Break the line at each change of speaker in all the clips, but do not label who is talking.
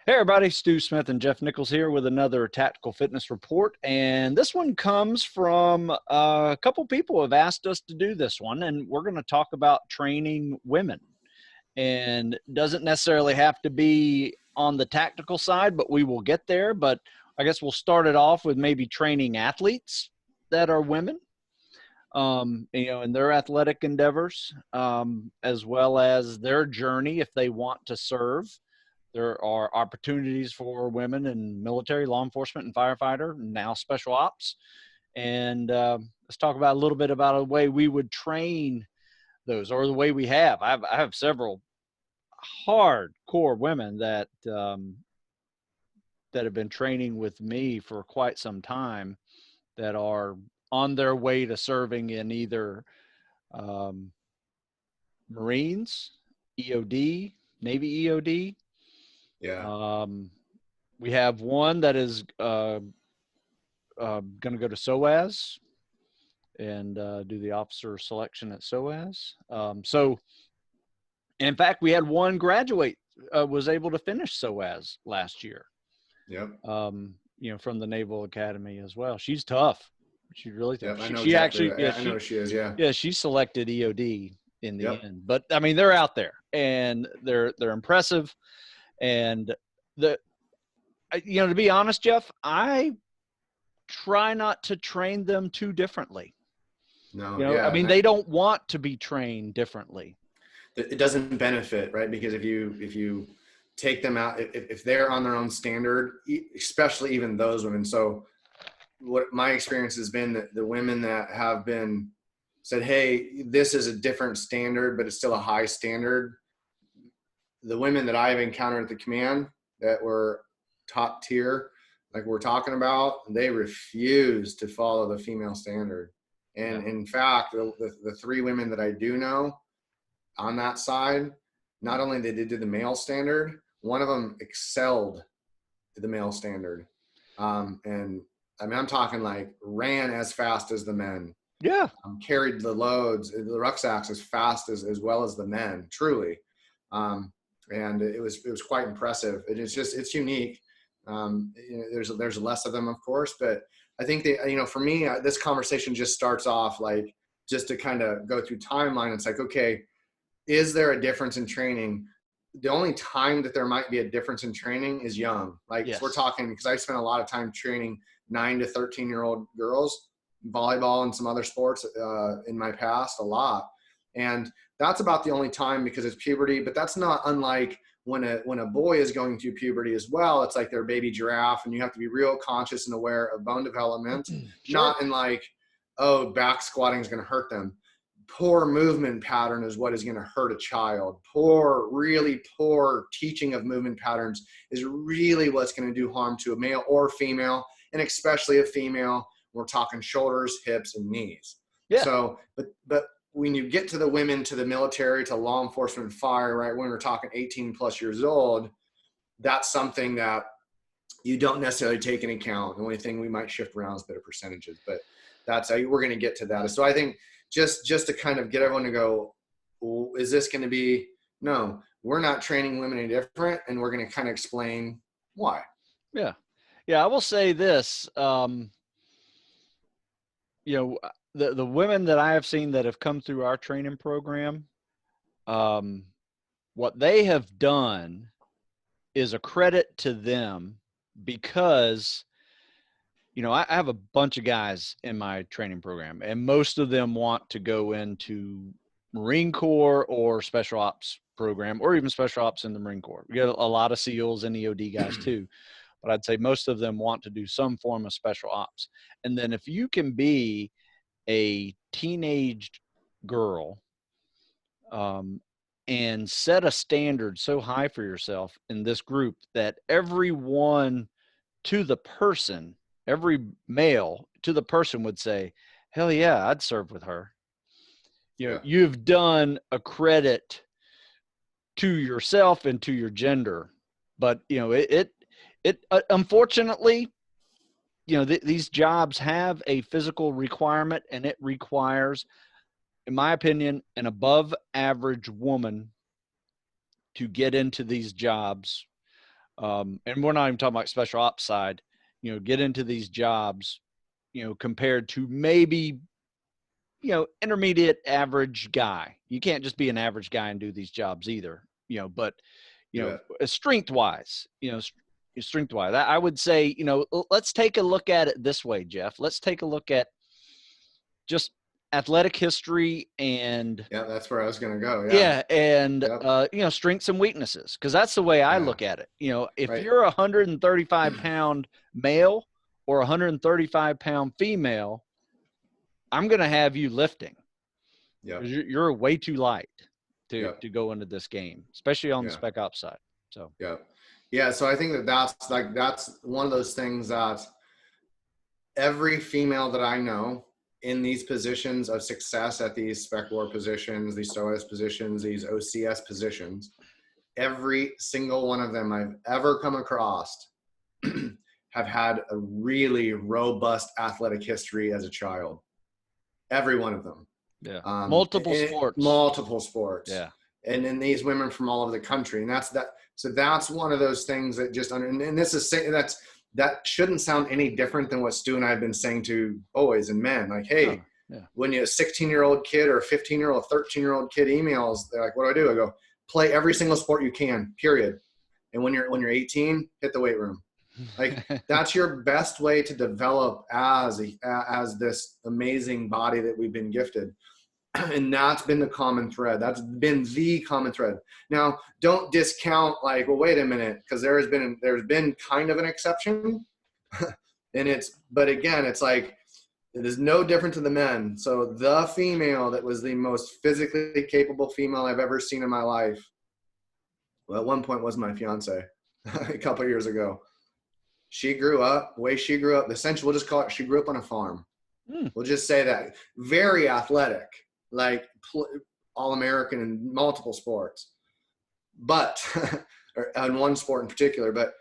Hey everybody, Stu Smith and Jeff Nichols here with another Tactical Fitness Report. And this one comes from a couple people have asked us to do this one, and we're going to talk about training women. And doesn't necessarily have to be on the tactical side, but we will get there. But I guess we'll start it off with maybe training athletes that are women, in their athletic endeavors, as well as their journey if they want to serve. There are opportunities for women in military, law enforcement, and firefighter, and now special ops. And let's talk about a little bit about a way we would train those, or the way we have. I have several hardcore women that have been training with me for quite some time, that are on their way to serving in either Marines, EOD, Navy EOD.
Yeah.
We have one that is going to go to SOAS and do the officer selection at SOAS. In fact, we had one graduate was able to finish SOAS last year.
Yep.
From the Naval Academy as well. She's tough. She's really tough.
Yep, I know
she
exactly.
actually,
I know she is. Yeah.
Yeah, she selected EOD in the
Yep.
end. But I mean, they're out there and they're impressive. And to be honest, Jeff, I try not to train them too differently.
No. Yeah.
I mean, they don't want to be trained differently.
It doesn't benefit, right? Because if you take them out, if they're on their own standard, especially even those women. So what my experience has been, that the women that have been said, hey, this is a different standard, but it's still a high standard. The women that I've encountered at the command that were top tier, like we're talking about, they refuse to follow the female standard. And
Yeah.
in fact, the three women that I do know on that side, not only did they do the male standard, one of them excelled to the male standard. And I mean, I'm talking like ran as fast as the men.
Yeah.
Carried the loads, the rucksacks as fast as well as the men, truly. And it was quite impressive. It's unique. There's less of them, of course, but I think for me, this conversation just starts off like, just to kind of go through timeline. It's like, okay, is there a difference in training? The only time that there might be a difference in training is young. Like, yes. We're talking, because I spent a lot of time training 9 to 13-year-old girls, volleyball and some other sports in my past, a lot. And that's about the only time, because it's puberty, but that's not unlike when a boy is going through puberty as well. It's like their baby giraffe, and you have to be real conscious and aware of bone development. Sure. Not in like, oh, back squatting is going to hurt them. Poor movement pattern is what is going to hurt a child. Really poor teaching of movement patterns is really what's going to do harm to a male or female, and especially a female. We're talking shoulders, hips, and knees. Yeah. So, but when you get to the women, to the military, to law enforcement and fire, right, when we're talking 18 plus years old, that's something that you don't necessarily take into account. The only thing we might shift around is a bit of percentages, but that's how we're going to get to that. So I think just to kind of get everyone to go, well, is this going to be, no, we're not training women any different, and we're going to kind of explain why.
Yeah. Yeah. I will say this, the women that I have seen that have come through our training program, what they have done is a credit to them, because, I have a bunch of guys in my training program, and most of them want to go into Marine Corps or special ops program, or even special ops in the Marine Corps. We get a lot of SEALs and EOD guys too, but I'd say most of them want to do some form of special ops. And then if you can be a teenage girl and set a standard so high for yourself in this group that everyone to the person, every male to the person would say, hell yeah, I'd serve with her. You've done a credit to yourself and to your gender. But, it unfortunately, these jobs have a physical requirement, and it requires, in my opinion, an above average woman to get into these jobs And we're not even talking about special ops side, get into these jobs, compared to maybe, intermediate average guy. You can't just be an average guy and do these jobs either, but,
Yeah.
strength wise, strength wise, I would say, let's take a look at it this way, Jeff. Let's take a look at just athletic history and
Yeah, that's where I was gonna go. Yeah.
yeah, and
Yep.
strengths and weaknesses, because that's the way I
Yeah.
look at it. If
Right.
you're a 135-pound male or a 135-pound female, I'm going to have you lifting.
Yep.
You're way too light to
Yep.
go into this game, especially on the
Yeah.
spec ops side. So
Yeah. Yeah. So I think that's one of those things that every female that I know in these positions of success at these spec war positions, these SOAS positions, these OCS positions, every single one of them I've ever come across have had a really robust athletic history as a child. Every one of them.
yeah, multiple sports.
Multiple sports.
Yeah.
And then these women from all over the country. And that's that. So that's one of those things that just, and this is, that shouldn't sound any different than what Stu and I have been saying to boys and men. Like, hey, when you a 16-year-old kid or a 15-year-old, 13-year-old kid emails, they're like, what do? I go, play every single sport you can, period. And when you're 18, hit the weight room. Like that's your best way to develop as this amazing body that we've been gifted. And that's been the common thread. That's been the common thread. Now, don't discount like, well, wait a minute, because there's been kind of an exception. But again, it's like, it is no different to the men. So the female that was the most physically capable female I've ever seen in my life, well, at one point was my fiance a couple of years ago. She grew up, the way she grew up, essentially, we'll just call it, she grew up on a farm. We'll just say that. Very athletic, like All-American in multiple sports. But, on one sport in particular, but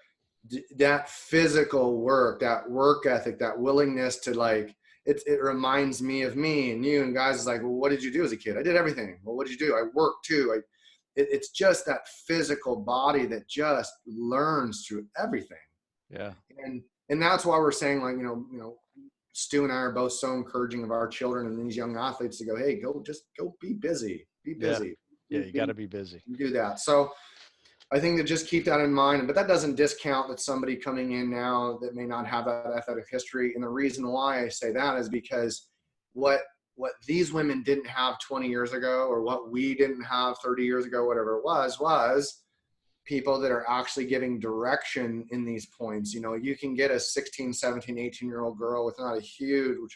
that physical work, that work ethic, that willingness to like, it reminds me of me and you and guys is like, well, what did you do as a kid? I did everything. Well, what did you do? I worked too. It's just that physical body that just learns through everything.
Yeah.
And that's why we're saying, like, Stu and I are both so encouraging of our children and these young athletes to go, hey, go be busy. Be busy.
Yeah, you got to be busy.
Do that. So I think that just keep that in mind. But that doesn't discount that somebody coming in now that may not have that athletic history. And the reason why I say that is because what these women didn't have 20 years ago, or what we didn't have 30 years ago, whatever it was people that are actually giving direction in these points. You can get a 16, 17, 18-year-old girl with not a huge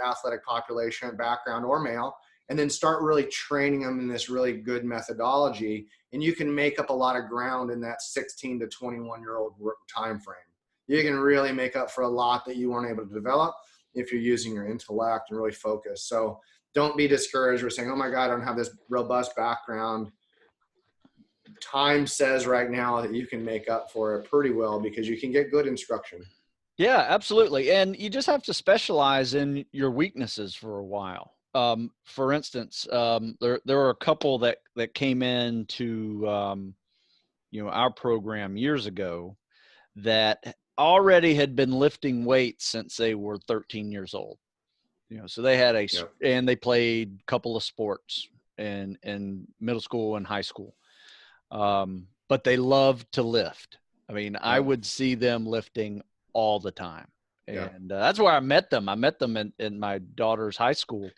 athletic population background or male, and then start really training them in this really good methodology. And you can make up a lot of ground in that 16 to 21-year-old time frame. You can really make up for a lot that you weren't able to develop if you're using your intellect and really focus. So don't be discouraged or saying, oh my God, I don't have this robust background. Time says right now that you can make up for it pretty well because you can get good instruction.
Yeah, absolutely. And you just have to specialize in your weaknesses for a while. For instance, there were a couple that came into, our program years ago that already had been lifting weights since they were 13 years old. So they had and they played a couple of sports in middle school and high school. But they loved to lift. I mean, I would see them lifting all the time. And that's where I met them. I met them in my daughter's high school.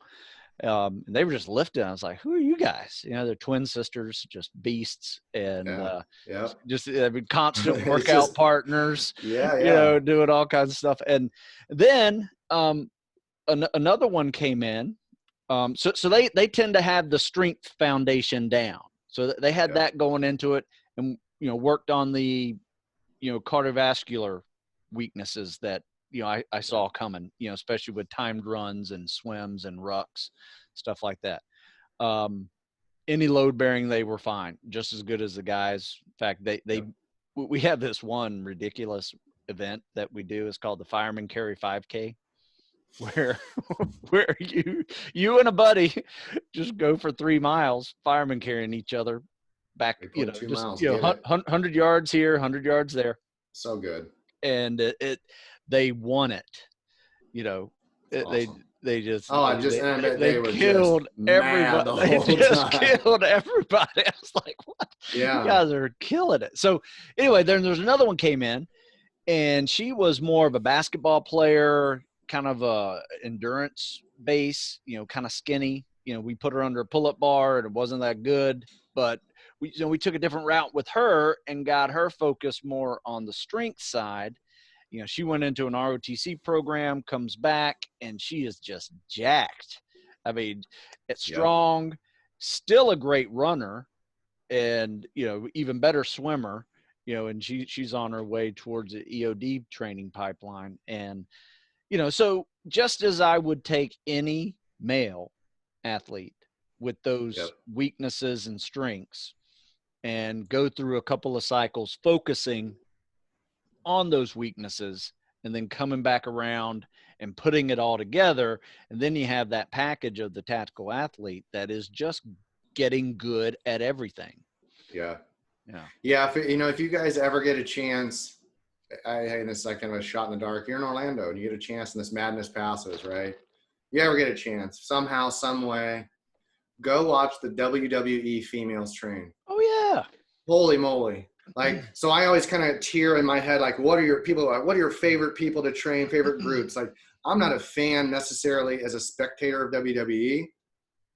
And they were just lifting. I was like, who are you guys? They're twin sisters, just beasts. And just constant workout partners, doing all kinds of stuff. And then another one came in. So they tend to have the strength foundation down. So they had that going into it, and worked on the cardiovascular weaknesses that I saw coming. Especially with timed runs and swims and rucks, stuff like that. Any load bearing, they were fine, just as good as the guys. In fact, we have this one ridiculous event that we do. It's called the Fireman Carry 5K. Where you and a buddy just go for 3 miles, firemen carrying each other back,
They put 2 miles, get it.
100 yards here, 100 yards there.
So good.
And they won it,
Awesome.
they just,
Oh, and I bet
they
they were just
killed
mad
everybody.
the
They
whole
just
time.
killed everybody. I was like, what? You
Yeah.
guys are killing it. So anyway, then there's another one came in, and she was more of a basketball player, kind of a endurance base, kind of skinny. We put her under a pull-up bar and it wasn't that good, but we took a different route with her and got her focused more on the strength side. She went into an ROTC program, comes back, and she is just jacked. I mean, it's strong, still a great runner, and even better swimmer. And she's on her way towards the EOD training pipeline. And so just as I would take any male athlete with those weaknesses and strengths and go through a couple of cycles focusing on those weaknesses and then coming back around and putting it all together, and then you have that package of the tactical athlete that is just getting good at everything.
If you guys ever get a chance, this is like kind of a shot in the dark. You're in Orlando and you get a chance and this madness passes, right? You ever get a chance, somehow, some way, go watch the WWE females train.
Oh yeah.
Holy moly. Like, so I always kind of tear in my head, like, what are your favorite people to train, favorite groups? Like, I'm not a fan necessarily as a spectator of WWE.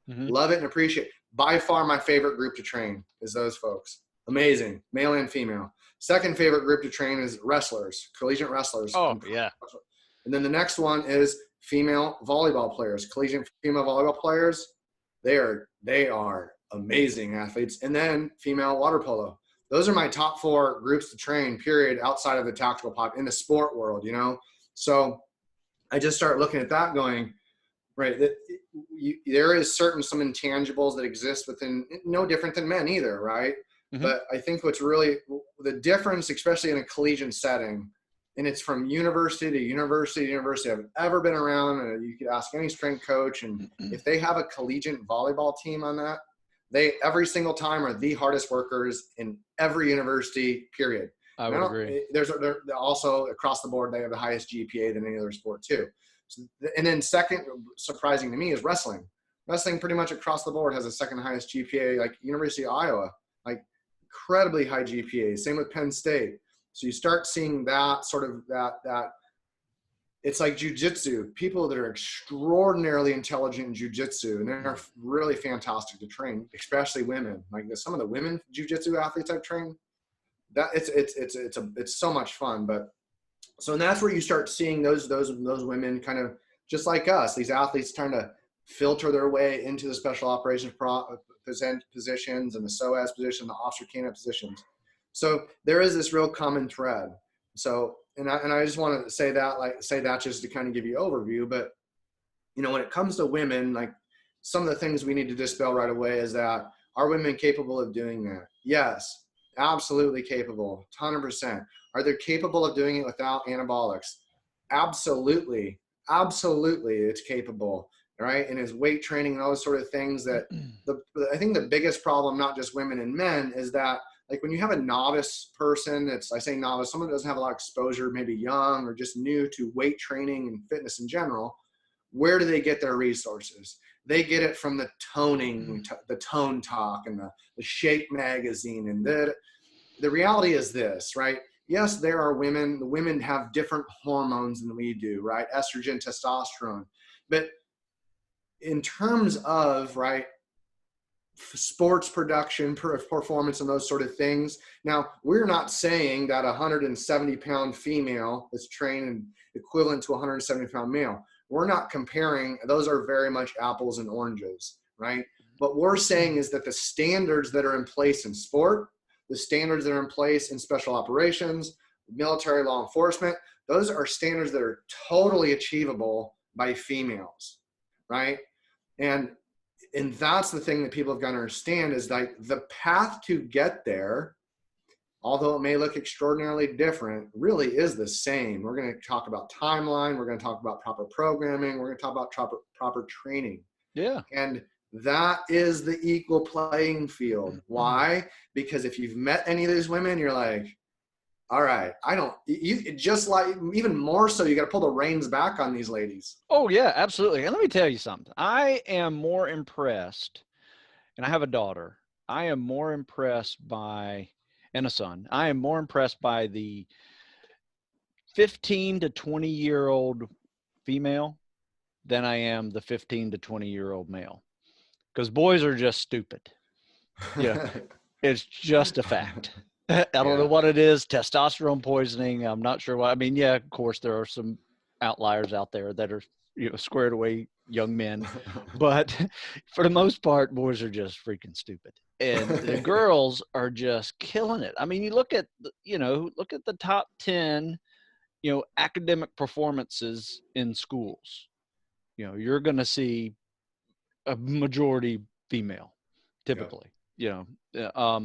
Love it and appreciate it. By far my favorite group to train is those folks. Amazing, male and female. Second favorite group to train is wrestlers, collegiate wrestlers.
Oh, yeah.
And then the next one is female volleyball players, collegiate female volleyball players. They are amazing athletes. And then female water polo. Those are my top 4 groups to train, period, outside of the tactical pop in the sport world, So I just start looking at that going, right, there is some intangibles that exist within, no different than men either, right? But I think what's really the difference, especially in a collegiate setting, and it's from university to university to university. I've ever been around, and you could ask any strength coach, and if they have a collegiate volleyball team on that, they every single time are the hardest workers in every university, period.
I would agree.
They're also across the board, they have the highest GPA than any other sport too. So, and then second, surprising to me, is wrestling. Wrestling pretty much across the board has the second highest GPA, like University of Iowa, like incredibly high GPA. Same with Penn State. So you start seeing that sort of that it's like jujitsu, people that are extraordinarily intelligent in jujitsu, and they're really fantastic to train, especially women. Like some of the women jujitsu athletes I've trained, that it's so much fun. But so, and that's where you start seeing those women kind of just like us, these athletes trying to filter their way into the special operations positions and the SOAS position, the officer candidate positions. So there is this real common thread. So, and I just want to say that just to kind of give you an overview. But, when it comes to women, like some of the things we need to dispel right away is that, are women capable of doing that? Yes, absolutely capable, 100%. Are they capable of doing it without anabolics? Absolutely. Absolutely, it's capable, right? And his weight training and all those sort of things that I think the biggest problem, not just women and men, is that like when you have a novice person, I say novice, someone that doesn't have a lot of exposure, maybe young or just new to weight training and fitness in general, where do they get their resources? They get it from the toning, the Tone Talk and the Shape magazine. And the reality is this, right? Yes, there are women. The women have different hormones than we do, right? Estrogen, testosterone. But in terms of, right, sports production, performance, and those sort of things. Now, we're not saying that a 170-pound female is trained equivalent to a 170-pound male. We're not comparing. Those are very much apples and oranges, right? What we're saying is that the standards that are in place in sport, the standards that are in place in special operations, military law enforcement, those are standards that are totally achievable by females, right? And that's the thing that people have got to understand is like the path to get there, although it may look extraordinarily different, really is the same. We're going to talk about timeline. We're going to talk about proper programming. We're going to talk about proper training.
Yeah.
And That is the equal playing field. Why? Because if you've met any of these women, you're like, all right, you just like, even more so, you got to pull the reins back on these ladies.
Oh yeah, absolutely. And let me tell you something. I am more impressed, and I have a daughter. I am more impressed by, and a son. I am more impressed by the 15 to 20-year-old female than I am the 15 to 20-year-old male. Because boys are just stupid. Yeah, it's just a fact. I don't know
Yeah.
what it is. Testosterone poisoning. I'm not sure what. I mean, yeah, of course there are some outliers out there that are, squared away young men, but for the most part, boys are just freaking stupid, and the girls are just killing it. I mean, you look at look at the top 10, academic performances in schools. You're going to see a majority female,
Yep.
typically. I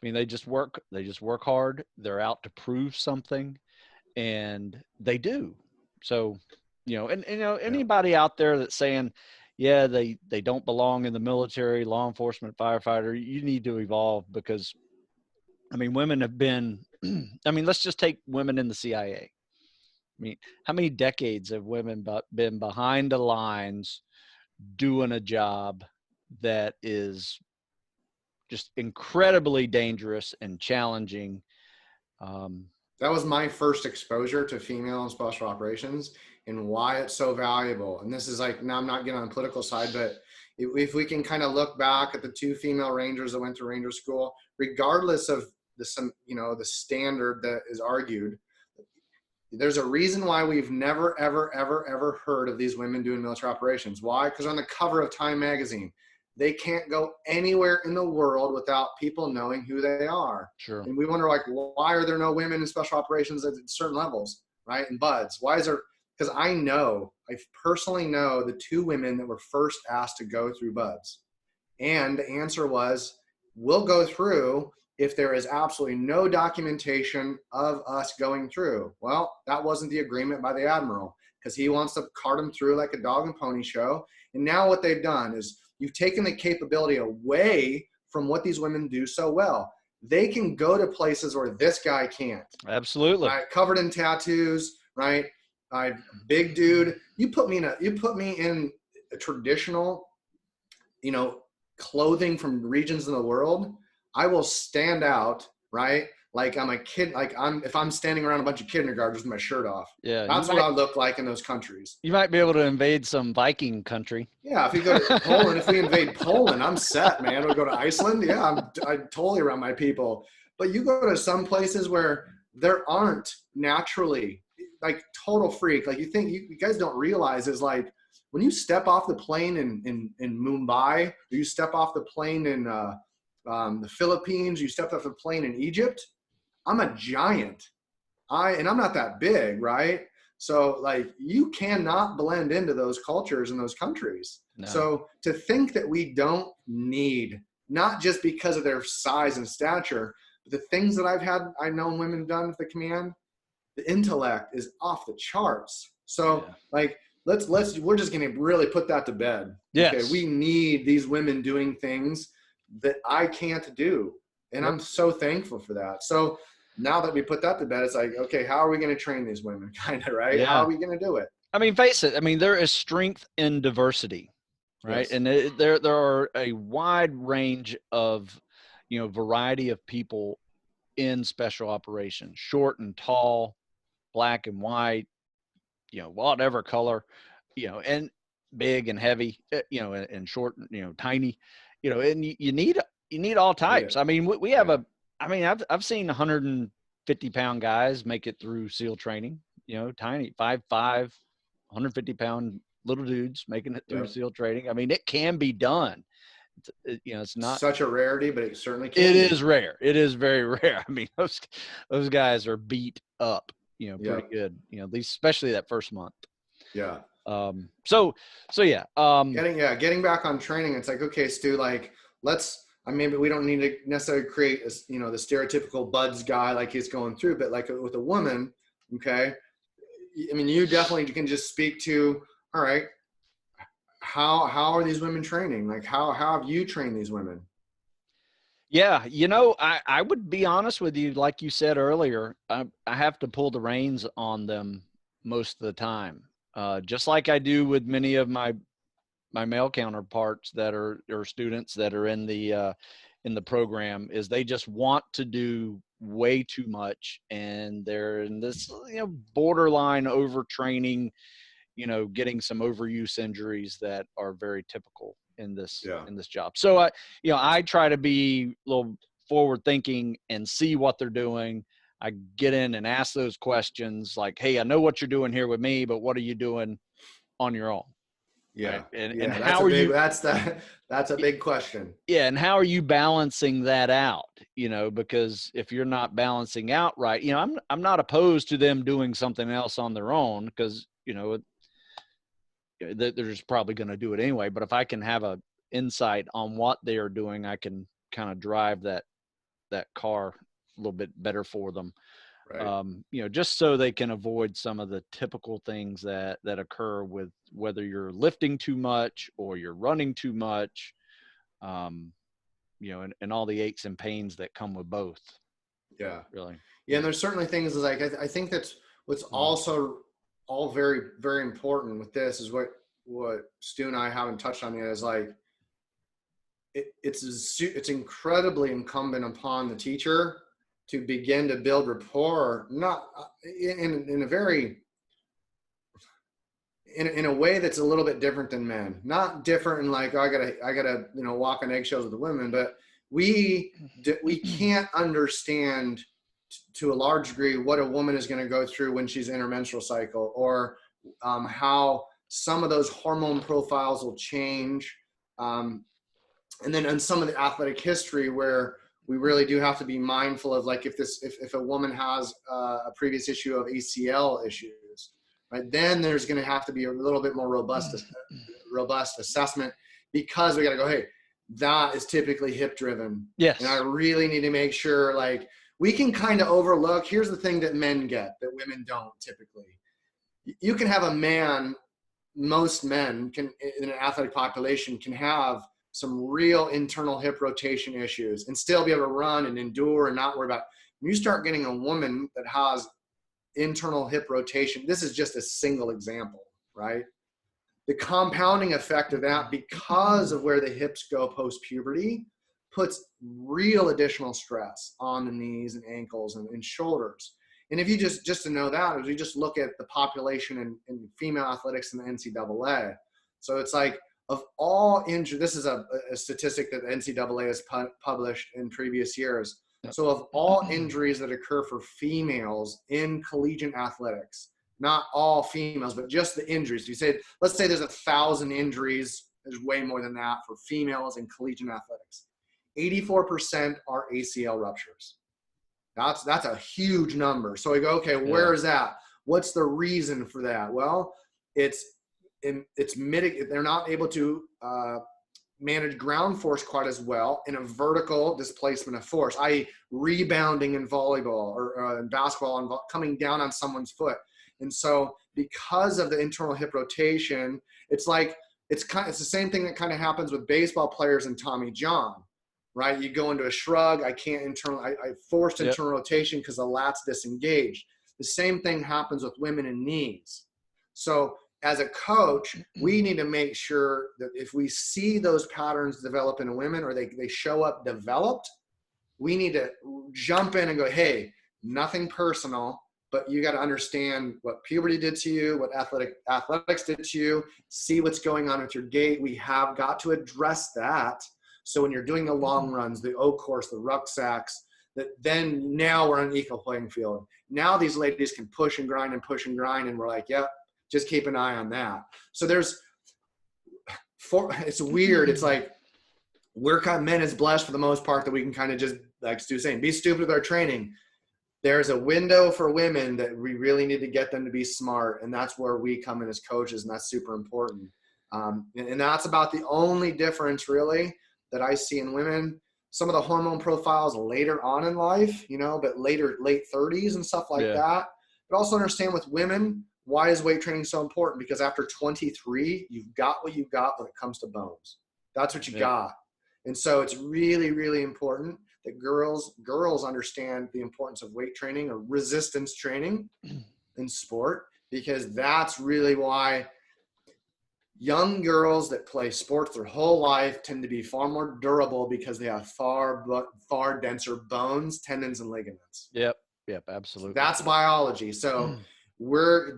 mean, they just work hard. They're out to prove something, and they do. So,
Yep.
anybody out there that's saying, yeah, they don't belong in the military, law enforcement, firefighter, you need to evolve, because I mean, women have been, I mean, let's just take women in the CIA. I mean, how many decades have women been behind the lines doing a job that is just incredibly dangerous and challenging? Um,
That was my first exposure to female and special operations and why it's so valuable. And this is like, now I'm not getting on the political side, but if we can kind of look back at the 2 female Rangers that went to Ranger school, regardless of the standard that is argued, there's a reason why we've never, ever, ever, ever heard of these women doing military operations. Why? Because on the cover of Time magazine, they can't go anywhere in the world without people knowing who they are.
sure.
And we wonder, like, why are there no women in special operations at certain levels, right? And buds, why is there? Because I personally know the 2 women that were first asked to go through buds. And the answer was, we'll go through if there is absolutely no documentation of us going through. Well, that wasn't the agreement by the admiral, because he wants to cart them through like a dog and pony show. And now what they've done is you've taken the capability away from what these women do so well. They can go to places where this guy can't.
Absolutely.
Right? Covered in tattoos, right? Big dude. You put me in a traditional, clothing from regions in the world, I will stand out, right? Like I'm a kid, if I'm standing around a bunch of kindergartners with my shirt off.
Yeah,
That's what I look like in those countries.
you might be able to invade some Viking country.
Yeah, if you go to Poland, if we invade Poland, I'm set, man. We go to Iceland, yeah, I'm totally around my people. But you go to some places where there aren't naturally, like, total freak. Like, you guys don't realize is, like, when you step off the plane in Mumbai, or you step off the plane in the Philippines, you stepped off the plane in Egypt, I'm a giant. And I'm not that big, right? So, like, you cannot blend into those cultures and those countries.
No.
So to think that we don't need, not just because of their size and stature, but the things that I've known women done with the command, the intellect is off the charts. So like, we're just going to really put that to bed.
Yes.
Okay. We need these women doing things that I can't do. And I'm so thankful for that. So now that we put that to bed, it's like, okay, how are we going to train these women? Kind of, right?
Yeah.
How are we going to do it?
I mean, face it. I mean, there is strength in diversity, right?
Yes.
And there are a wide range of, variety of people in special operations, short and tall, black and white, whatever color, and big and heavy, and short, tiny, and you need all types. I mean, we have I've seen 150-pound guys make it through SEAL training, tiny 5'5", 150-pound little dudes making it through SEAL training. I mean, it can be done. It's not
such a rarity, but it certainly can.
It is rare. It is very rare. I mean, those guys are beat up, pretty good, at least especially that first month.
Yeah.
So yeah.
Getting back on training, it's like, okay, Stu, like, maybe we don't need to necessarily create the stereotypical buds guy like he's going through, but like with a woman, okay, I mean, you definitely can just speak to, all right, how are these women training? Like how have you trained these women?
Yeah, I would be honest with you, like you said earlier, I have to pull the reins on them most of the time, just like I do with many of my male counterparts that are students that are in the program. Is they just want to do way too much, and they're in this borderline overtraining, getting some overuse injuries that are very typical in this
Yeah.
job. So I try to be a little forward thinking and see what they're doing. I get in and ask those questions like, hey, I know what you're doing here with me, but what are you doing on your own? Right.
Yeah.
And
Yeah.
how are you,
That's a big question.
yeah, and how are you balancing that out? Because if you're not balancing out right, I'm not opposed to them doing something else on their own, because they're just probably going to do it anyway. But if I can have a insight on what they are doing, I can kind of drive that car a little bit better for them.
Right.
Just so they can avoid some of the typical things that occur with whether you're lifting too much or you're running too much, and all the aches and pains that come with both.
Yeah.
Really.
Yeah. And there's certainly things like, I think that's what's also all very, very important with this is what Stu and I haven't touched on yet is like, it's incredibly incumbent upon the teacher to begin to build rapport, not in a very, in a way that's a little bit different than men. Not different in like, oh, I gotta walk on eggshells with the women, but we can't understand to a large degree what a woman is going to go through when she's in her menstrual cycle, or how some of those hormone profiles will change. And then on some of the athletic history where we really do have to be mindful of like if a woman has a previous issue of ACL issues, right, then there's going to have to be a little bit more robust assessment, because we got to go, hey, that is typically hip driven.
Yes.
And I really need to make sure, like, we can kind of overlook, here's the thing that men get that women don't typically. You can have a man, most men can in an athletic population can have some real internal hip rotation issues and still be able to run and endure and not worry about it. When you start getting a woman that has internal hip rotation, this is just a single example, right? The compounding effect of that, because of where the hips go post-puberty, puts real additional stress on the knees and ankles and shoulders. And if you just to know that, as we just look at the population in female athletics in the NCAA, so it's like, of all injuries, this is a statistic that the NCAA has published in previous years. So of all injuries that occur for females in collegiate athletics, not all females, but just the injuries. You say, let's say there's 1,000 injuries. There's way more than that for females in collegiate athletics. 84% are ACL ruptures. That's a huge number. So we go, okay, where is that? What's the reason for that? Well, it's they're not able to manage ground force quite as well in a vertical displacement of force, i.e. rebounding in volleyball or in basketball and coming down on someone's foot. And so because of the internal hip rotation, it's like, it's the same thing that kind of happens with baseball players and Tommy John, right? You go into a shrug, I forced internal rotation because the lat's disengaged. The same thing happens with women in knees. So as a coach, we need to make sure that if we see those patterns develop in women, or they show up developed, we need to jump in and go, hey, nothing personal, but you got to understand what puberty did to you, what athletics did to you, see what's going on with your gait. We have got to address that. So when you're doing the long runs, the O course, the rucksacks, that then now we're on an equal playing field. Now these ladies can push and grind, and we're like, yep, just keep an eye on that. So it's weird. It's like, we're kind of men is blessed for the most part that we can kind of just, like Stu's saying, be stupid with our training. There's a window for women that we really need to get them to be smart. And that's where we come in as coaches. And that's super important. And that's about the only difference really that I see in women. Some of the hormone profiles later on in life, but late 30s and stuff like that. But also understand with women, Why is weight training so important? Because after 23, you've got what you've got when it comes to bones. That's what you got. And so it's really, really important that girls understand the importance of weight training or resistance training in sport, because that's really why young girls that play sports their whole life tend to be far more durable, because they have far denser bones, tendons, and ligaments.
Yep, absolutely.
So that's biology. So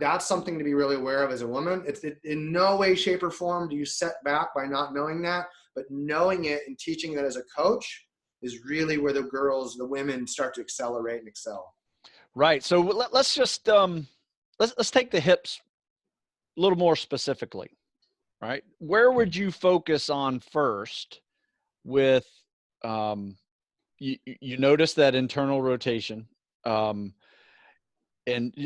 that's something to be really aware of as a woman. It's in no way, shape, or form do you set back by not knowing that, but knowing it and teaching that as a coach is really where the women start to accelerate and excel.
Right. So let's just let's take the hips a little more specifically. Right. Where would you focus on first with you notice that internal rotation, and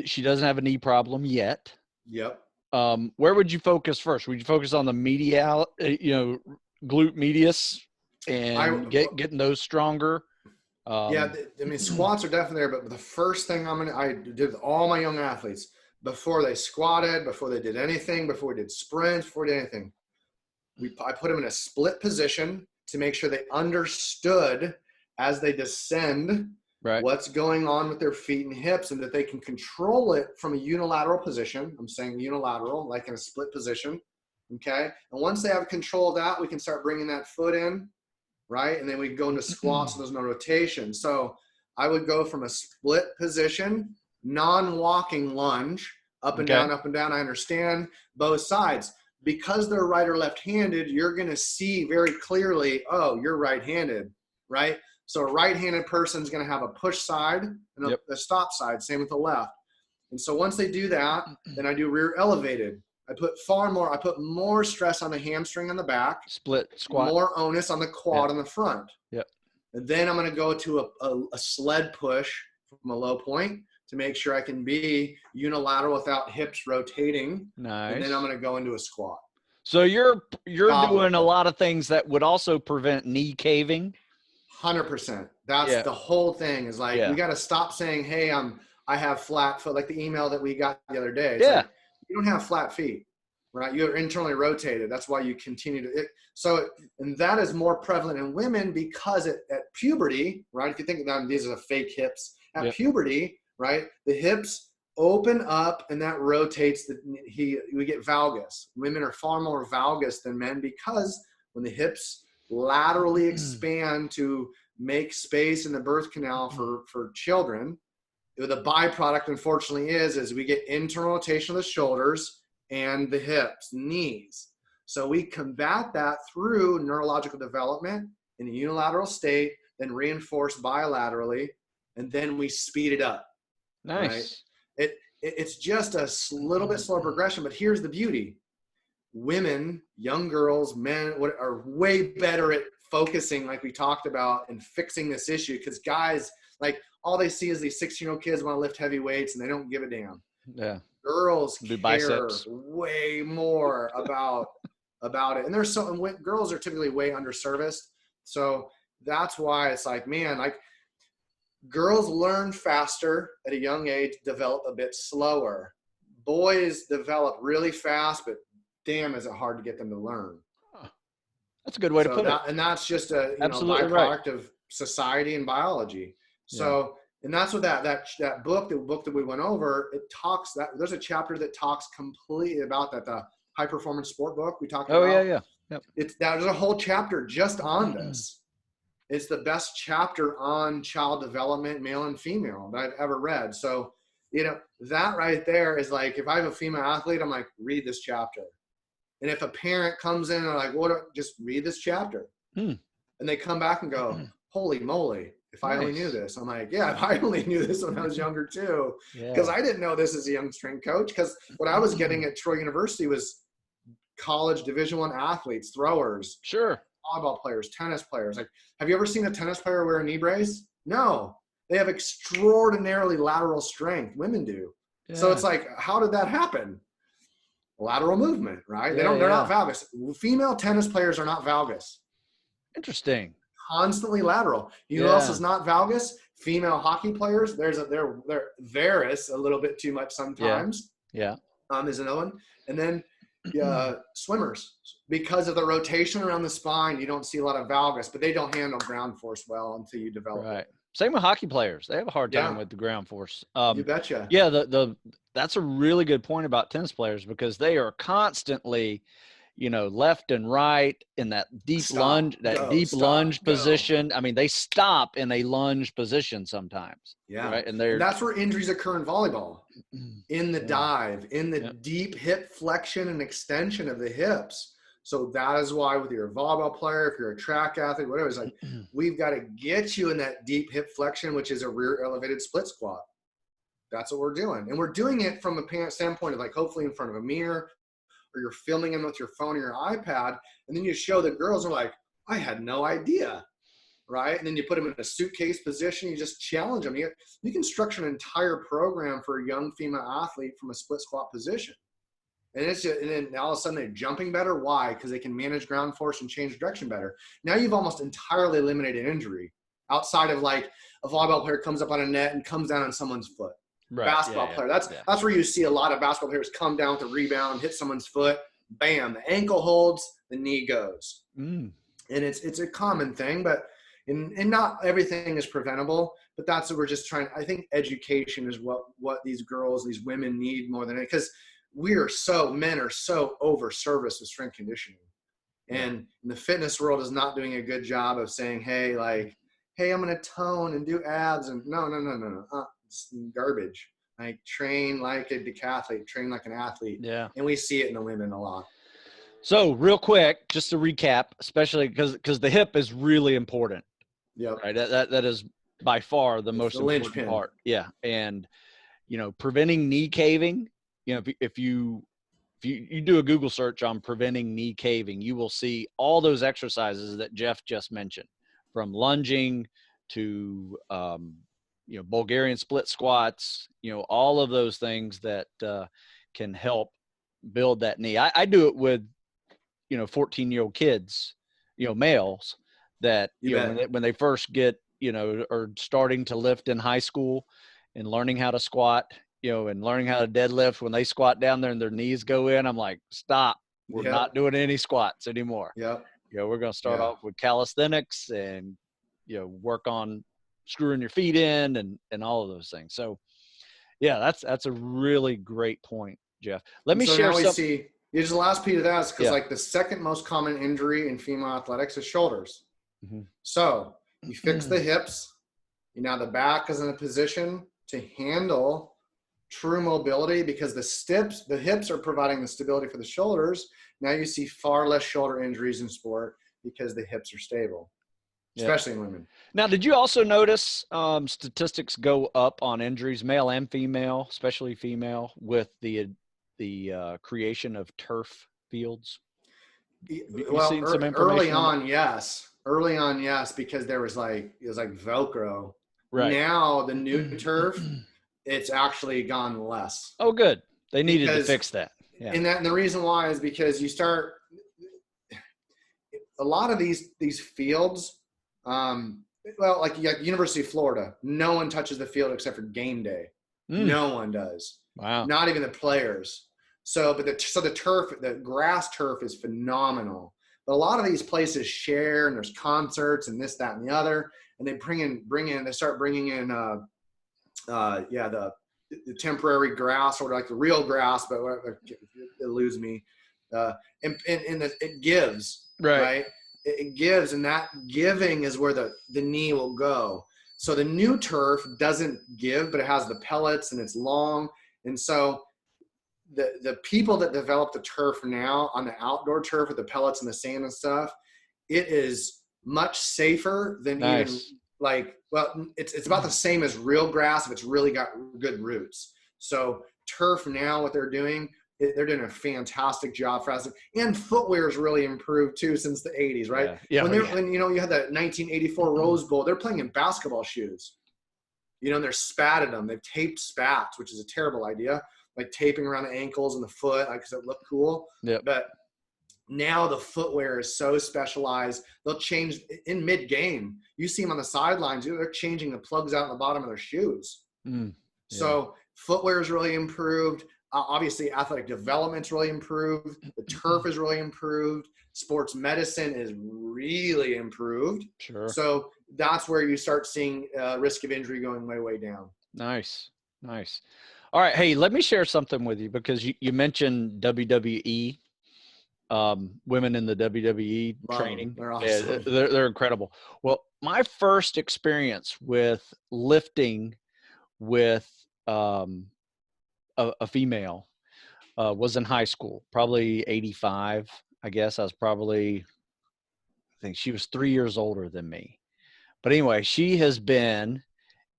she doesn't have a knee problem yet.
Yep.
Where would you focus first? Would you focus on the medial, glute medius, and getting those stronger?
Yeah, I mean, squats are definitely there, but the first thing I did with all my young athletes, before they squatted, before they did anything, before we did sprints, before we did anything, I put them in a split position to make sure they understood as they descend what's going on with their feet and hips, and that they can control it from a unilateral position. I'm saying unilateral, like in a split position. Okay. And once they have control of that, we can start bringing that foot in, right? And then we go into squats, and there's no rotation. So I would go from a split position, non-walking lunge, up and down, up and down. I understand both sides. Because they're right or left-handed, you're going to see very clearly, oh, you're right-handed, right? So a right-handed person is going to have a push side and a stop side, same with the left. And so once they do that, then I do rear elevated. I put more stress on the hamstring on the back.
Split squat.
More onus on the quad on the front.
Yep.
And then I'm going to go to a sled push from a low point to make sure I can be unilateral without hips rotating.
Nice.
And then I'm going to go into a squat.
So you're doing a lot of things that would also prevent knee caving.
100%. That's the whole thing is like, we got to stop saying, hey, I have flat foot, like the email that we got the other day. It's like, you don't have flat feet, right? You're internally rotated. That's why you continue to, and that is more prevalent in women because at puberty, right? If you think about these are the fake hips at puberty, right? The hips open up and that rotates. We get valgus. Women are far more valgus than men because when the hips laterally expand to make space in the birth canal for children, the byproduct, unfortunately, is we get internal rotation of the shoulders and the hips, knees. So we combat that through neurological development in a unilateral state, then reinforce bilaterally, and then we speed it up.
Nice.
Right? It's just a little bit slower progression, but here's the beauty. Women, young girls, men are way better at focusing, like we talked about, and fixing this issue, because guys, like, all they see is these 16-year-old kids want to lift heavy weights and they don't give a damn.
Yeah.
Girls
do
care
biceps
way more about it. And girls are typically way underserviced. So that's why it's like, man, like, girls learn faster at a young age, develop a bit slower. Boys develop really fast, but damn, is it hard to get them to learn.
That's a good way to put it.
And that's just a byproduct of society and biology. So, and that's what that book that we went over, it talks that there's a chapter that talks completely about that, the high performance sport book we talked about.
Oh yeah. Yep.
There's a whole chapter just on this. It's the best chapter on child development, male and female, that I've ever read. So, that right there is like, if I have a female athlete, I'm like, read this chapter. And if a parent comes in and like, just read this chapter. And they come back and go, holy moly, if I only knew this. I'm like, yeah, if I only knew this when I was younger too. Because I didn't know this as a young strength coach. Because what I was getting at Troy University was college Division I athletes, throwers.
Sure.
Volleyball players, tennis players. Like, have you ever seen a tennis player wear a knee brace? No. They have extraordinarily lateral strength. Women do. Yeah. So it's like, how did that happen? Lateral movement, right? They're not valgus. Female tennis players are not valgus.
Interesting.
Constantly lateral. You know who else is not valgus? Female hockey players. They're varus a little bit too much sometimes.
Yeah.
is another one. And then swimmers, because of the rotation around the spine, you don't see a lot of valgus, but they don't handle ground force well until you develop
Right.
it.
Same with hockey players. They have a hard time
Yeah,
with the ground force.
you betcha.
Yeah, that's a really good point about tennis players, because they are constantly, left and right in that deep lunge,
Go.
position. I mean, they stop in a lunge position sometimes.
Yeah.
Right. And
And that's where injuries occur in volleyball, in the
yeah.
dive, in the deep hip flexion and extension of the hips. So that is why with your volleyball player, if you're a track athlete, whatever, it's like, we've got to get you in that deep hip flexion, which is a rear elevated split squat. That's what we're doing. And we're doing it from a standpoint of like, hopefully in front of a mirror, or you're filming them with your phone or your iPad. And then you show the girls are like, I had no idea. Right. And then you put them in a suitcase position. You just challenge them. You can structure an entire program for a young female athlete from a split squat position. And and then all of a sudden they're jumping better. Why? Because they can manage ground force and change direction better. Now you've almost entirely eliminated injury outside of like a volleyball player comes up on a net and comes down on someone's foot. Right. Basketball player. That's where you see a lot of basketball players come down with a rebound, hit someone's foot, bam, the ankle holds, the knee goes. And it's a common thing, but and not everything is preventable, but that's what we're just trying. I think education is what these girls, these women need more than anything, because men are so over service with strength conditioning. And the fitness world is not doing a good job of saying, hey, I'm going to tone and do abs. And no. It's garbage. Like, train like a decathlete, train like an athlete.
Yeah.
And we see it in the women a lot.
So real quick, just to recap, especially because the hip is really important.
Yeah.
Right. That is by far the most important part. Yeah. And, preventing knee caving, if you do a Google search on preventing knee caving, you will see all those exercises that Jeff just mentioned, from lunging to, Bulgarian split squats, all of those things that can help build that knee. I do it with, 14-year-old kids, males that, when they first get, are starting to lift in high school and learning how to squat, and learning how to deadlift. When they squat down there and their knees go in, I'm like, stop. We're not doing any squats anymore.
Yep.
We're going to start off with calisthenics and, work on screwing your feet in and all of those things. So yeah, that's a really great point, Jeff. Let me share something.
Just the last piece of that is because the second most common injury in female athletics is shoulders. So you fix the hips. Now the back is in a position to handle true mobility, because the hips are providing the stability for the shoulders. Now you see far less shoulder injuries in sport because the hips are stable, especially in women.
Now, did you also notice statistics go up on injuries, male and female, especially female, with the creation of turf fields?
Seen some information early on, yes, because it was like Velcro. Right. Now the new turf, it's actually gone less.
Oh, good. They needed to fix that. Yeah.
And the reason why is because a lot of these fields, like University of Florida, no one touches the field except for game day. No one does.
Wow.
Not even the players. So the turf, the grass turf is phenomenal. But a lot of these places share, and there's concerts and this, that, and the other, and they they start bringing in the temporary grass, or like the real grass, but it eludes me. And it gives, right? It gives, and that giving is where the knee will go. So the new turf doesn't give, but it has the pellets and it's long. And so the people that develop the turf now on the outdoor turf with the pellets and the sand and stuff, it is much safer than even it's about the same as real grass if it's really got good roots. So turf now, what they're doing a fantastic job for us. And footwear has really improved too since the 80s, right?
Yeah.
When you had that 1984 Rose Bowl, they're playing in basketball shoes. And they're spatted them. They've taped spats, which is a terrible idea. Like taping around the ankles and the foot, because it looked cool.
Yep.
But now the footwear is so specialized. They'll change in mid-game. You see them on the sidelines. They're changing the plugs out in the bottom of their shoes. So footwear is really improved. obviously athletic development's really improved. The turf is really improved. Sports medicine is really improved.
Sure.
So that's where you start seeing risk of injury going way, way down.
Nice. All right. Hey, let me share something with you because you mentioned WWE, women in the WWE
Love them.
training.
They're awesome.
They're incredible. Well, my first experience with lifting with a female was in high school, probably 85. I guess I think she was 3 years older than me. But anyway, she has been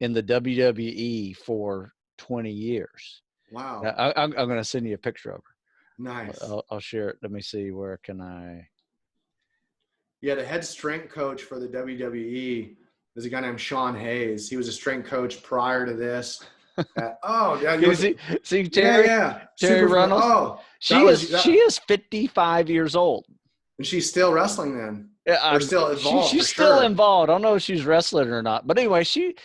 in the WWE for 20 years.
Wow.
I'm going to send you a picture of her.
Nice.
I'll share it. Let me see. Where can I?
Yeah, the head strength coach for the WWE is a guy named Sean Hayes. He was a strength coach prior to this. Oh, yeah.
You see Terry?
Yeah.
Terry
Super.
Reynolds?
Oh,
she is 55 years old.
And she's still wrestling then.
Yeah,
Or still involved.
She's still involved. I don't know if she's wrestling or not. But anyway, she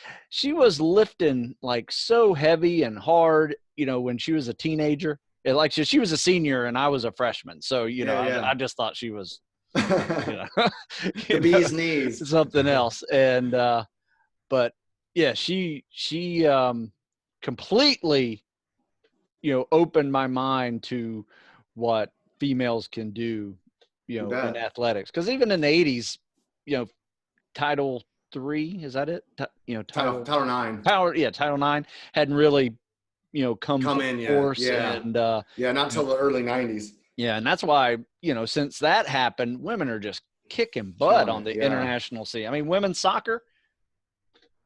was lifting like so heavy and hard, when she was a teenager. Like she was a senior and I was a freshman. So, I just thought she was
the bee's knees.
Something else. And but yeah, she completely, opened my mind to what females can do, in athletics. Because even in the 80s, Title III, is that it?
Title IX.
Title IX hadn't really, come
in yet.
force.
Yeah.
And
not until the early 90s.
Yeah, and that's why, since that happened, women are just kicking butt on the international scene. I mean, women's soccer.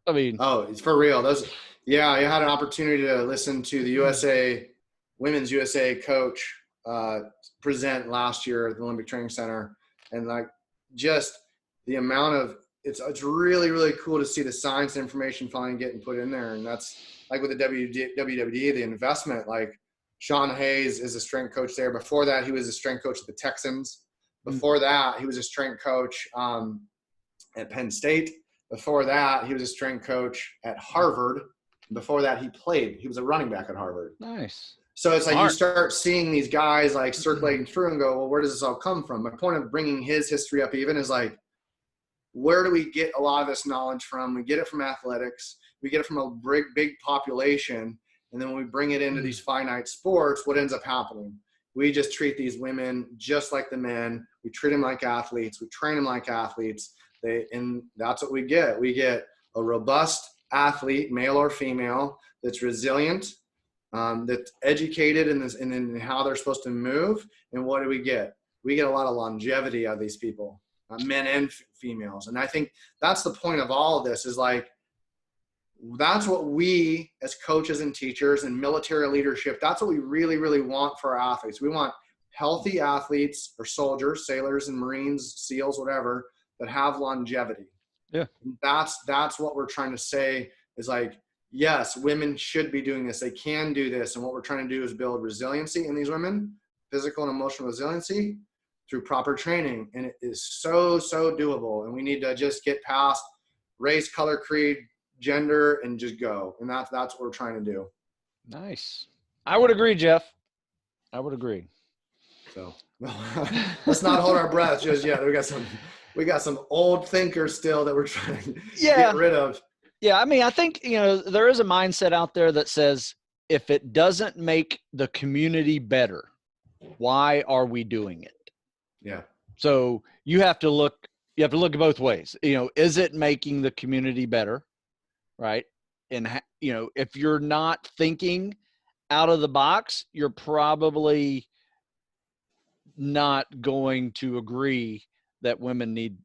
Oh, it's for real. I had an opportunity to listen to the women's USA coach present last year at the Olympic Training Center, and like just the amount of it's really, really cool to see the science and information finally getting put in there. And that's like with the WWE, the investment. Like Sean Hayes is a strength coach there. Before that, he was a strength coach at the Texans. Before that, he was a strength coach at Penn State. Before that, he was a strength coach at Harvard. Before that, he was a running back at Harvard.
Nice.
So it's like you start seeing these guys like circulating through and go, well, where does this all come from? My point of bringing his history up even is like, where do we get a lot of this knowledge from? We get it from athletics. We get it from a big population. And then when we bring it into these finite sports, what ends up happening? We just treat these women just like the men. We treat them like athletes. We train them like athletes. And that's what we get. We get a robust athlete, male or female, that's resilient, that's educated in how they're supposed to move. And what do we get? We get a lot of longevity out of these people, men and females. And I think that's the point of all of this is like, that's what we as coaches and teachers and military leadership, that's what we really, really want for our athletes. We want healthy athletes or soldiers, sailors and Marines, SEALs, whatever, that have longevity.
Yeah.
That's what we're trying to say is like, yes, women should be doing this. They can do this. And what we're trying to do is build resiliency in these women, physical and emotional resiliency through proper training. And it is so, so doable. And we need to just get past race, color, creed, gender, and just go. And that's what we're trying to do.
Nice. I would agree, Jeff. I would agree.
So let's not hold our breath just yet. We got some old thinkers still that we're trying to get rid of.
Yeah. I mean, I think, there is a mindset out there that says if it doesn't make the community better, why are we doing it?
Yeah.
So you have to look both ways. Is it making the community better? Right. And, if you're not thinking out of the box, you're probably not going to agree that women need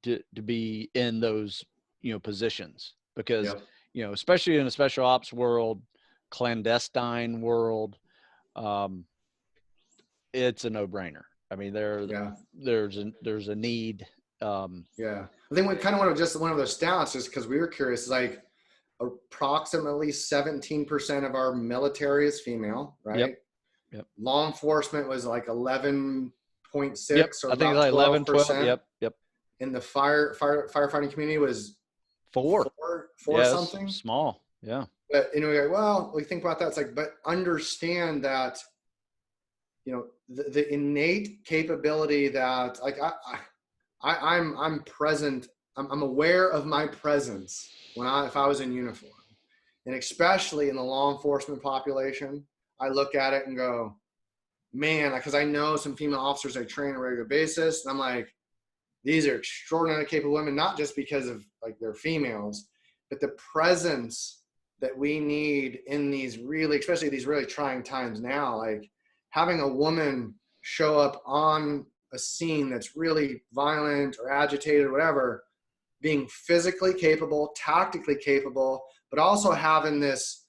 to be in those, positions because, especially in a special ops world, clandestine world, it's a no-brainer. I mean, there's a need.
I think we kind of want to just one of those stats just because we were curious, like approximately 17% of our military is female, right? Yep. Law enforcement was like 11.6 or
I think like 11, 12. Yep.
And the firefighting community was
4
something.
Small. Yeah.
But anyway, well, we think about that. It's like, but understand that, the innate capability that, like, I'm present. I'm aware of my presence if I was in uniform, and especially in the law enforcement population, I look at it and go, man, because I know some female officers I train on a regular basis, and I'm like, these are extraordinarily capable women, not just because of like they're females, but the presence that we need in these really, especially these really trying times now, like having a woman show up on a scene that's really violent or agitated or whatever, being physically capable, tactically capable, but also having this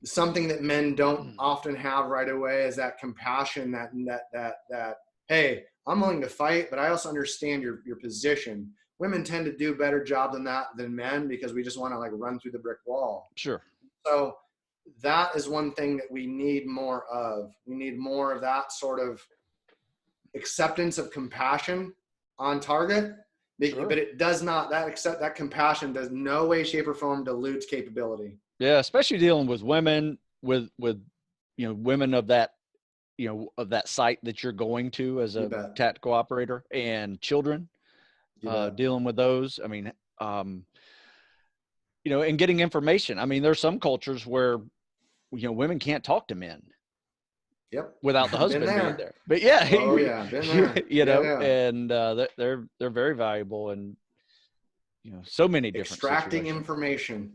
something that men don't often have right away is that compassion, that hey, I'm willing to fight, but I also understand your position. Women tend to do a better job than men because we just want to like run through the brick wall.
Sure.
So that is one thing that we need more of. We need more of that sort of acceptance of compassion on target.
Sure.
But it does not, that compassion does no way, shape, or form dilutes capability.
Yeah, especially dealing with women, with women of that of that site that you're going to as a tactical operator, and children, dealing with those. I mean, and getting information. I mean, there's some cultures where women can't talk to men.
Yep.
Without the husband
being
there. But yeah,
oh yeah, been there.
And they're very valuable, and so many different
extracting
situations.
Information.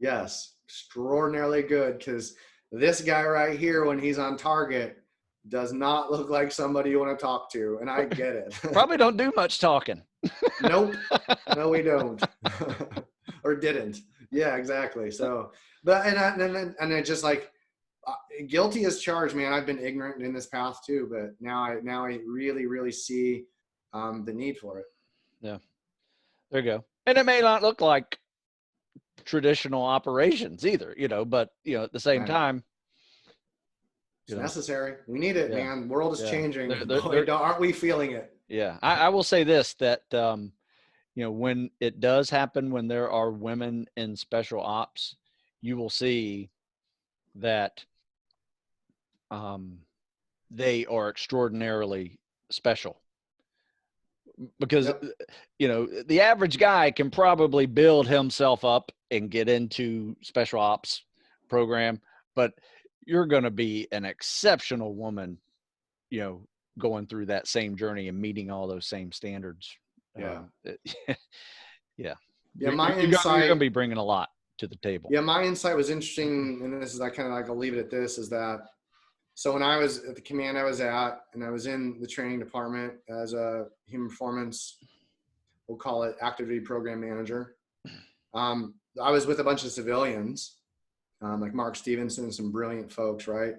Yes, extraordinarily good, because this guy right here, when he's on target, does not look like somebody you want to talk to, and I get it.
Probably don't do much talking.
Nope. No, we don't. Or didn't. Yeah, exactly. So, but and I just like, guilty as charged, man. I've been ignorant in this path too, but now I really, really see the need for it.
Yeah, there you go. And it may not look like traditional operations either, but at the same time,
it's necessary. We need it, man. The world is changing. Aren't we feeling it?
Yeah, I will say this, that when it does happen, when there are women in special ops, you will see that they are extraordinarily special, because the average guy can probably build himself up and get into special ops program, but you're going to be an exceptional woman, going through that same journey and meeting all those same standards.
Yeah.
Yeah.
Yeah.
You're going to be bringing a lot to the table.
Yeah. My insight was interesting. And this is, I kind of like, I'll leave it at this, is that, so when I was at the command I was at, and I was in the training department as a human performance, we'll call it activity program manager. I was with a bunch of civilians, like Mark Stevenson and some brilliant folks, right?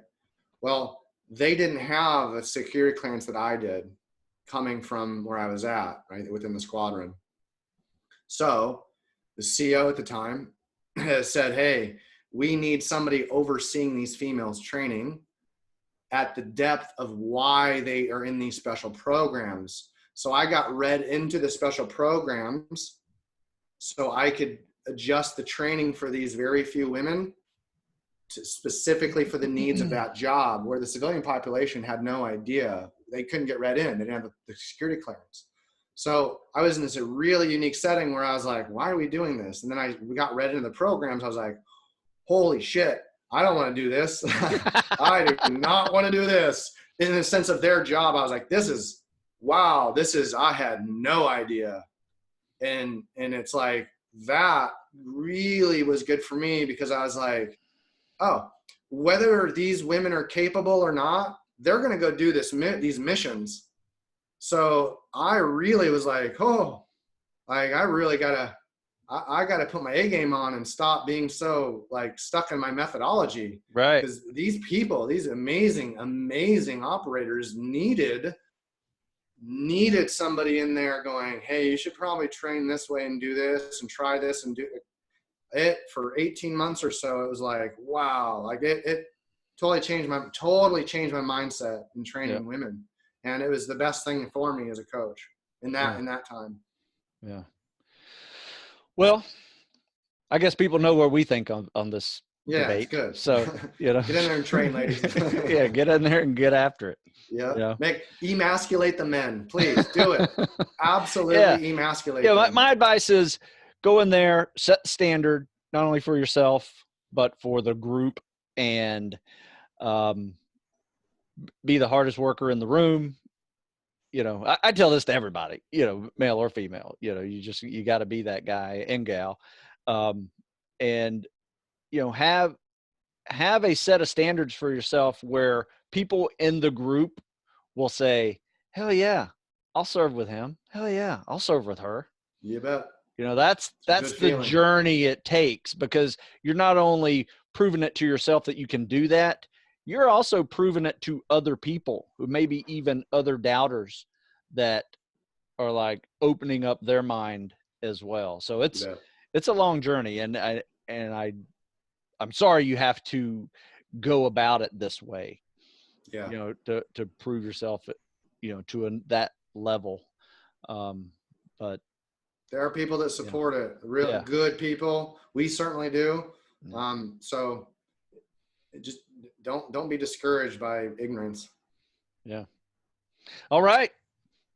Well, they didn't have a security clearance that I did coming from where I was at, right, within the squadron. So the CO at the time has said, hey, we need somebody overseeing these females training at the depth of why they are in these special programs. So I got read into the special programs so I could adjust the training for these very few women specifically for the needs of that job, where the civilian population had no idea. They couldn't get read in. They didn't have the security clearance. So I was in this really unique setting where I was like, why are we doing this? And then we got read into the programs. I was like, holy shit, I don't want to do this. I do not want to do this. In the sense of their job, I was like, I had no idea. And it's like, that really was good for me, because I was like, oh, whether these women are capable or not, they're going to go do these missions. So I really was like, oh, like I really I got to put my A game on and stop being so like stuck in my methodology.
Right.
Because these people, these amazing, amazing operators needed somebody in there going, hey, you should probably train this way and do this and try this and do it. For 18 months or so. It was like, wow, like it totally changed my mindset in training women. And it was the best thing for me as a coach in that time.
Yeah. Well, I guess people know where we think on this
Yeah, it's
debate.
good.
So, you know,
Get in there and train, ladies.
yeah, get in there and get after it.
Yeah.
You know?
Emasculate the men. Please do it.
Yeah.
Absolutely emasculate
Yeah.
them.
My advice is go in there, set the standard, not only for yourself, but for the group, and be the hardest worker in the room. You know, I tell this to everybody, you know, male or female, you know, you got to be that guy and gal. And, you know, have a set of standards for yourself where people in the group will say, hell yeah, I'll serve with him. Hell yeah, I'll serve with her.
You bet.
You know, that's
It's a good
the
feeling.
journey it takes, because you're not only proving it to yourself that you can do that, you're also proving it to other people who maybe even other doubters that are like opening up their mind as well. So it's a long journey, and I'm sorry you have to go about it this way.
Yeah.
You know, to prove yourself, you know, to that level. But
there are people that support it. Real good people. We certainly do. So just don't be discouraged by ignorance.
Yeah. All right.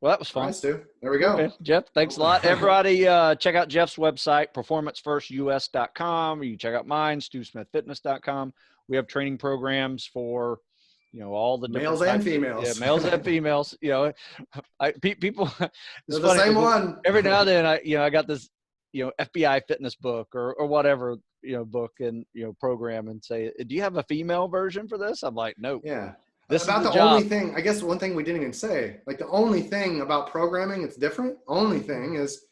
Well, that was fun.
All right, Stu. There we go.
Okay, Jeff, thanks a lot. Everybody, check out Jeff's website, performancefirst.us.com. You can check out mine, stewsmithfitness.com. We have training programs for, you know, all the
males and
types
females.
Yeah, males and females. You know, people. It's
They're
funny,
the same one.
Every now and then, I got this, you know, FBI fitness book or whatever, you know, book and, you know, program, and say, do you have a female version for this? I'm like, no.
Yeah.
This
about
is
the only thing, I guess one thing we didn't even say, like the only thing about programming, it's different. Only thing is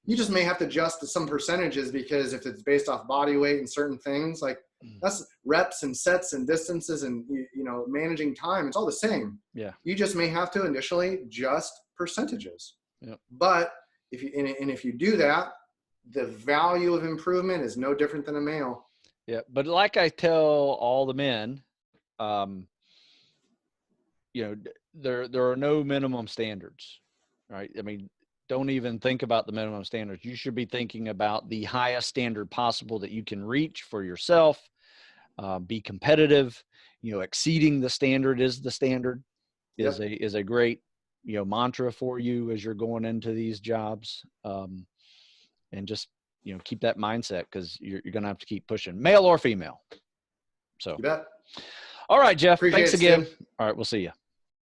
you just may have to adjust to some percentages, because if it's based off body weight and certain things, like that's reps and sets and distances and, you know, managing time, it's all the same.
Yeah.
You just may have to initially adjust percentages.
Yep.
But if you do that, the value of improvement is no different than a male.
Yeah. But like I tell all the men, you know, there are no minimum standards, right? I mean, don't even think about the minimum standards. You should be thinking about the highest standard possible that you can reach for yourself. Be competitive. You know, exceeding the standard is the standard. Is a great, you know, mantra for you as you're going into these jobs. And just, you know, keep that mindset, because you're going to have to keep pushing, male or female. So,
you bet.
All right, Jeff.
Appreciate
Thanks again. All right, we'll see you.